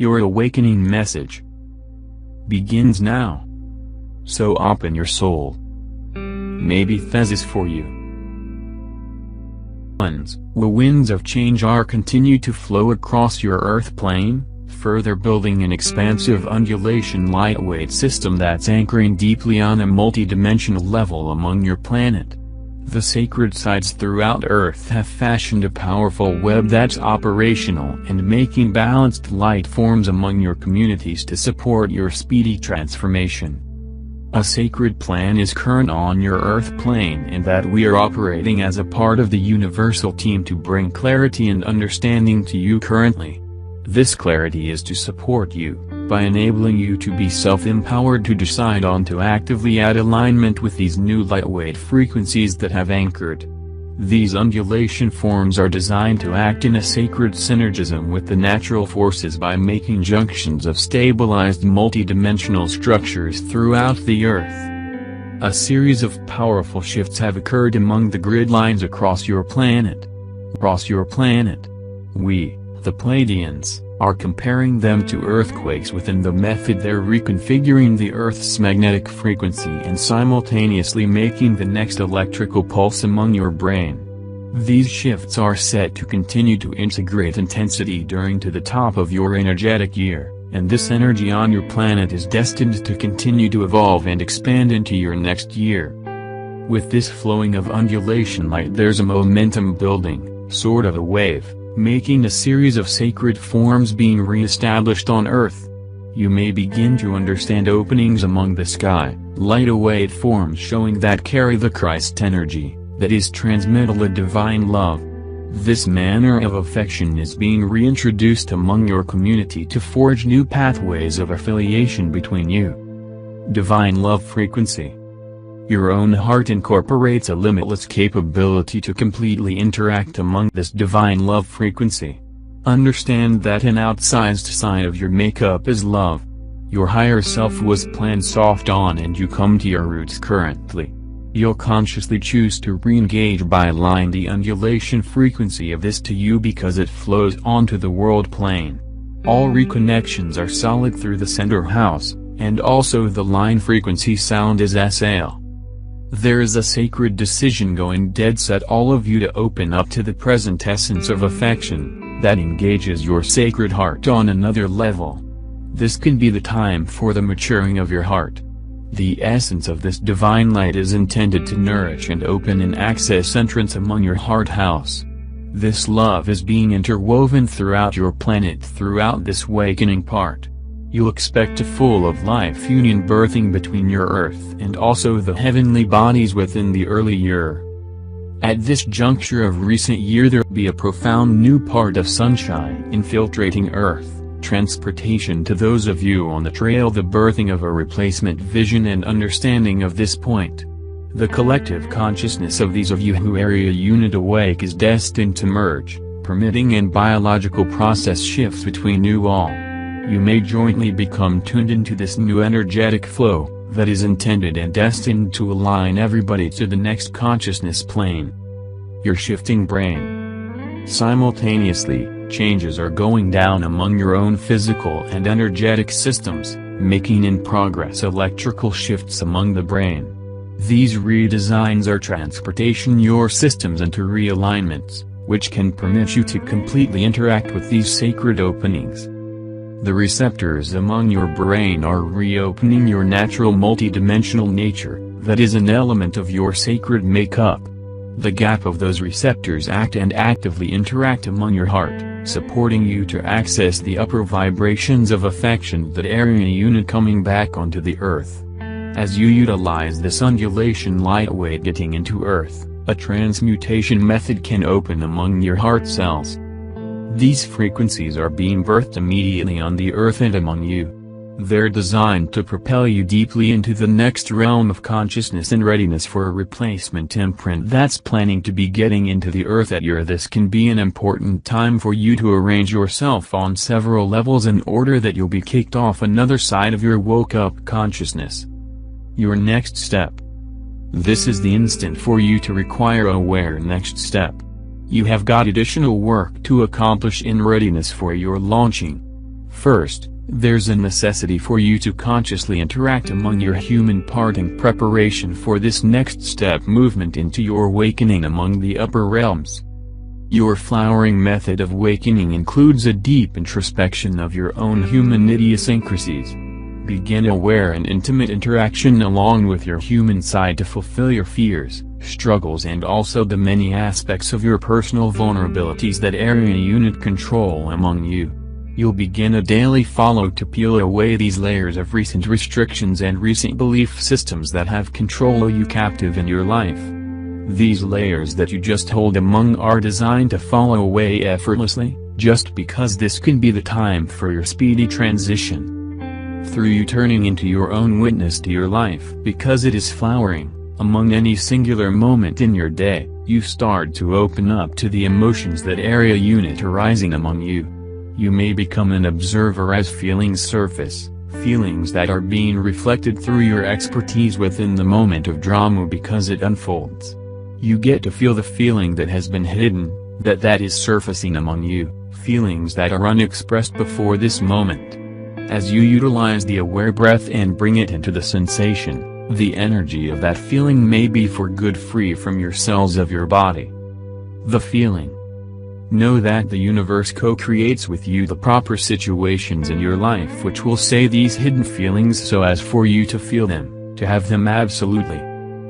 Your awakening message begins now. So open your soul. Maybe Thez is for you. The winds of change are continue to flow across your earth plane, further building an expansive undulation lightweight system that's anchoring deeply on a multi-dimensional level among your planet. The sacred sites throughout Earth have fashioned a powerful web that's operational and making balanced light forms among your communities to support your speedy transformation. A sacred plan is current on your Earth plane in that we are operating as a part of the universal team to bring clarity and understanding to you currently. This clarity is to support you, by enabling you to be self-empowered to decide on to actively add alignment with these new lightweight frequencies that have anchored. These undulation forms are designed to act in a sacred synergism with the natural forces by making junctions of stabilized multidimensional structures throughout the Earth. A series of powerful shifts have occurred among the grid lines across your planet. We, the Pleiadians, are comparing them to earthquakes within the method they're reconfiguring the Earth's magnetic frequency and simultaneously making the next electrical pulse among your brain. These shifts are set to continue to integrate intensity during to the top of your energetic year, and this energy on your planet is destined to continue to evolve and expand into your next year. With this flowing of undulation light there's a momentum building, sort of a wave, making a series of sacred forms being re-established on Earth. You may begin to understand openings among the sky, light-away forms showing that carry the Christ energy, that is transmittal of divine love. This manner of affection is being reintroduced among your community to forge new pathways of affiliation between you. Divine love frequency. Your own heart incorporates a limitless capability to completely interact among this divine love frequency. Understand that an outsized sign of your makeup is love. Your higher self was planned soft on and you come to your roots currently. You'll consciously choose to re-engage by aligning the undulation frequency of this to you because it flows onto the world plane. All reconnections are solid through the center house, and also the line frequency sound is SL. There is a sacred decision going dead set all of you to open up to the present essence of affection, that engages your sacred heart on another level. This can be the time for the maturing of your heart. The essence of this divine light is intended to nourish and open an access entrance among your heart house. This love is being interwoven throughout your planet throughout this awakening part. You'll expect a full of life union birthing between your earth and also the heavenly bodies within the early year. At this juncture of recent year there'll be a profound new part of sunshine infiltrating earth, transportation to those of you on the trail, the birthing of a replacement vision and understanding of this point. The collective consciousness of these of you who area unit awake is destined to merge, permitting and biological process shifts between you all. You may jointly become tuned into this new energetic flow, that is intended and destined to align everybody to the next consciousness plane. Your shifting brain. Simultaneously, changes are going down among your own physical and energetic systems, making in progress electrical shifts among the brain. These redesigns are transportation your systems into realignments, which can permit you to completely interact with these sacred openings. The receptors among your brain are reopening your natural multidimensional nature, that is an element of your sacred makeup. The gap of those receptors act and actively interact among your heart, supporting you to access the upper vibrations of affection that area unit coming back onto the earth. As you utilize this undulation lightweight getting into earth, a transmutation method can open among your heart cells. These frequencies are being birthed immediately on the earth and among you. They're designed to propel you deeply into the next realm of consciousness and readiness for a replacement imprint that's planning to be getting into the earth at your. This can be an important time for you to arrange yourself on several levels in order that you'll be kicked off another side of your woke-up consciousness. Your next step. This is the instant for you to require aware next step. You have got additional work to accomplish in readiness for your launching. First, there's a necessity for you to consciously interact among your human part in preparation for this next step movement into your awakening among the upper realms. Your flowering method of awakening includes a deep introspection of your own human idiosyncrasies. Begin aware and intimate interaction along with your human side to fulfill your fears, struggles, and also the many aspects of your personal vulnerabilities that area unit control among you. You'll begin a daily follow to peel away these layers of recent restrictions and recent belief systems that have controlled you captive in your life. These layers that you just hold among are designed to fall away effortlessly, just because this can be the time for your speedy transition. Through you turning into your own witness to your life because it is flowering, among any singular moment in your day, you start to open up to the emotions that area unit arising among you. You may become an observer as feelings surface, feelings that are being reflected through your expertise within the moment of drama because it unfolds. You get to feel the feeling that has been hidden, that is surfacing among you, feelings that are unexpressed before this moment. As you utilize the aware breath and bring it into the sensation, the energy of that feeling may be for good free from your cells of your body. The feeling. Know that the universe co-creates with you the proper situations in your life which will say these hidden feelings so as for you to feel them, to have them absolutely.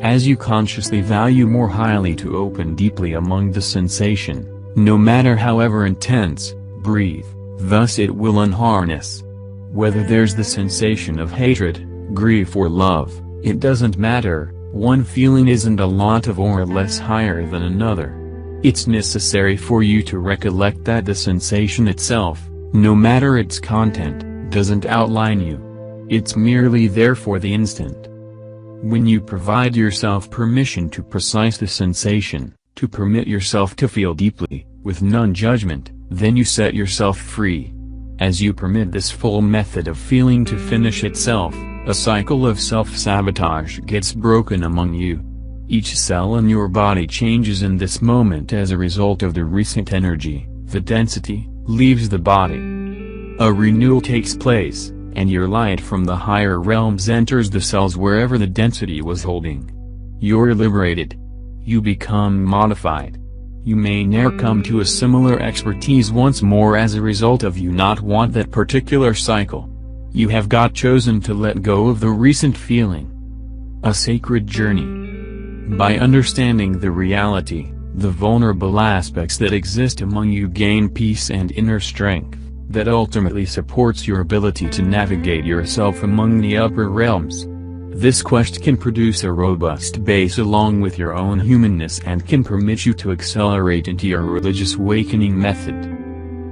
As you consciously value more highly to open deeply among the sensation, no matter however intense, breathe, thus it will unharness. Whether there's the sensation of hatred, grief or love, it doesn't matter, one feeling isn't a lot of or less higher than another. It's necessary for you to recollect that the sensation itself, no matter its content, doesn't outline you. It's merely there for the instant. When you provide yourself permission to precise the sensation, to permit yourself to feel deeply, with non-judgment, then you set yourself free. As you permit this full method of feeling to finish itself, a cycle of self-sabotage gets broken among you. Each cell in your body changes in this moment as a result of the recent energy, the density, leaves the body. A renewal takes place, and your light from the higher realms enters the cells wherever the density was holding. You're liberated. You become modified. You may ne'er come to a similar expertise once more as a result of you not want that particular cycle. You have got chosen to let go of the recent feeling. A sacred journey. By understanding the reality, the vulnerable aspects that exist among you gain peace and inner strength, that ultimately supports your ability to navigate yourself among the upper realms. This quest can produce a robust base along with your own humanness and can permit you to accelerate into your religious awakening method.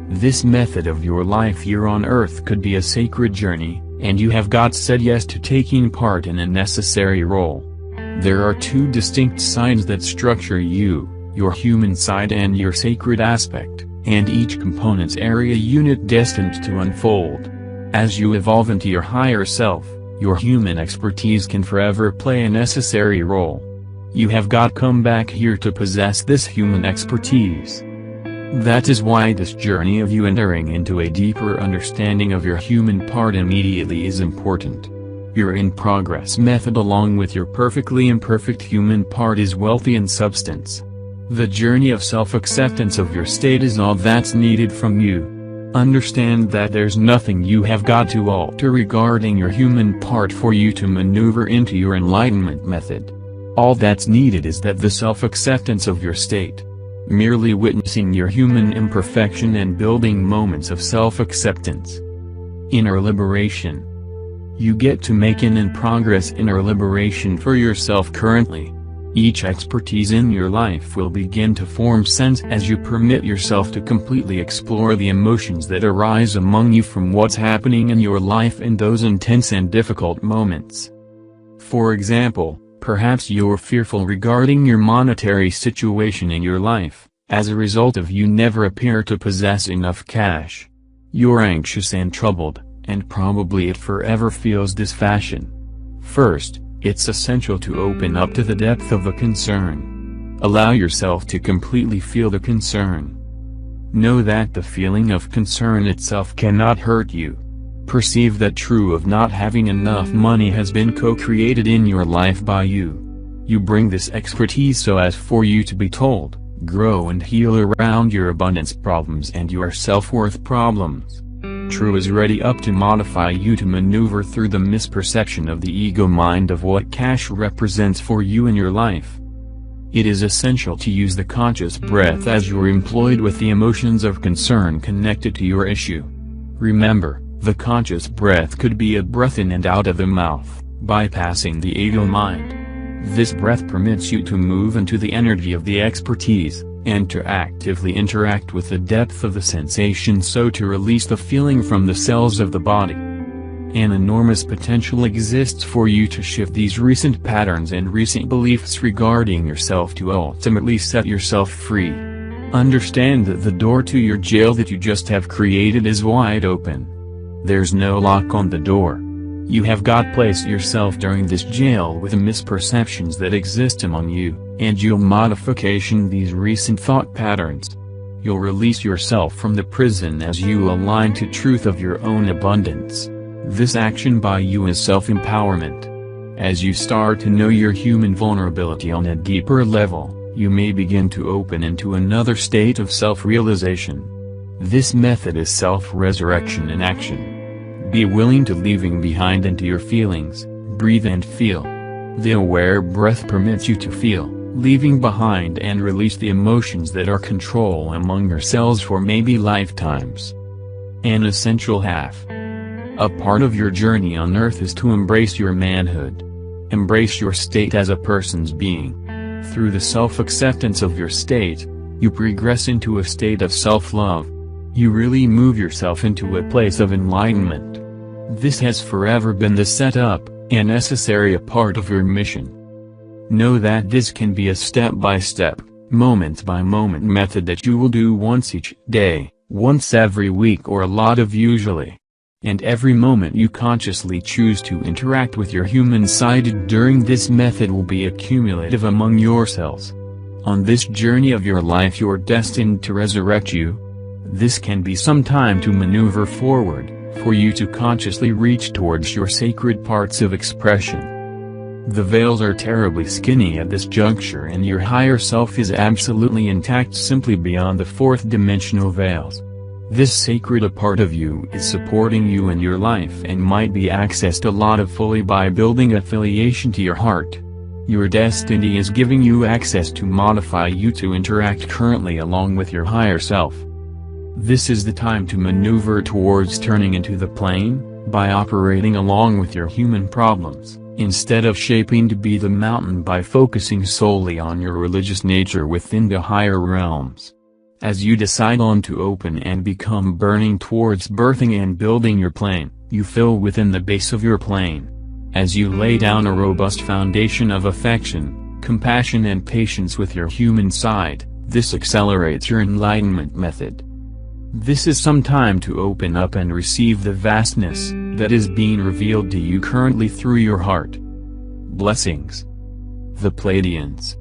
This method of your life here on earth could be a sacred journey, and you have got said yes to taking part in a necessary role. There are two distinct sides that structure you, your human side and your sacred aspect, and each component's area unit destined to unfold. As you evolve into your higher self, your human expertise can forever play a necessary role. You have got come back here to possess this human expertise. That is why this journey of you entering into a deeper understanding of your human part immediately is important. Your in-progress method along with your perfectly imperfect human part is wealthy in substance. The journey of self-acceptance of your state is all that's needed from you. Understand that there's nothing you have got to alter regarding your human part for you to maneuver into your enlightenment method. All that's needed is that the self-acceptance of your state. Merely witnessing your human imperfection and building moments of self-acceptance. Inner liberation. You get to make an in-progress inner liberation for yourself currently. Each expertise in your life will begin to form sense as you permit yourself to completely explore the emotions that arise among you from what's happening in your life in those intense and difficult moments. For example, perhaps you're fearful regarding your monetary situation in your life, as a result of you never appear to possess enough cash. You're anxious and troubled, and probably it forever feels this fashion. First, it's essential to open up to the depth of the concern. Allow yourself to completely feel the concern. Know that the feeling of concern itself cannot hurt you. Perceive that true of not having enough money has been co-created in your life by you. You bring this expertise so as for you to be told, grow and heal around your abundance problems and your self-worth problems. True is ready up to modify you to maneuver through the misperception of the ego mind of what cash represents for you in your life. It is essential to use the conscious breath as you're employed with the emotions of concern connected to your issue. Remember, the conscious breath could be a breath in and out of the mouth, bypassing the ego mind. This breath permits you to move into the energy of the expertise, and to actively interact with the depth of the sensation, so to release the feeling from the cells of the body. An enormous potential exists for you to shift these recent patterns and recent beliefs regarding yourself to ultimately set yourself free. Understand that the door to your jail that you just have created is wide open. There's no lock on the door. You have got placed yourself during this jail with the misperceptions that exist among you, and you'll modification these recent thought patterns. You'll release yourself from the prison as you align to truth of your own abundance. This action by you is self-empowerment. As you start to know your human vulnerability on a deeper level, you may begin to open into another state of self-realization. This method is self-resurrection in action. Be willing to leaving behind into your feelings, breathe and feel. The aware breath permits you to feel, leaving behind and release the emotions that are control among yourselves for maybe lifetimes. An essential half. A part of your journey on earth is to embrace your manhood. Embrace your state as a person's being. Through the self-acceptance of your state, you progress into a state of self-love. You really move yourself into a place of enlightenment. This has forever been the setup, and necessary a part of your mission. Know that this can be a step-by-step, moment-by-moment method that you will do once each day, once every week, or a lot of usually. And every moment you consciously choose to interact with your human side during this method will be accumulative among yourselves. On this journey of your life you're destined to resurrect you. This can be some time to maneuver forward, for you to consciously reach towards your sacred parts of expression. The veils are terribly skinny at this juncture, and your higher self is absolutely intact simply beyond the fourth dimensional veils. This sacred a part of you is supporting you in your life and might be accessed a lot of fully by building affiliation to your heart. Your destiny is giving you access to modify you to interact currently along with your higher self. This is the time to maneuver towards turning into the plane, by operating along with your human problems, instead of shaping to be the mountain by focusing solely on your religious nature within the higher realms. As you decide on to open and become burning towards birthing and building your plane, you fill within the base of your plane. As you lay down a robust foundation of affection, compassion and patience with your human side, this accelerates your enlightenment method. This is some time to open up and receive the vastness that is being revealed to you currently through your heart. Blessings. The Pleiadians.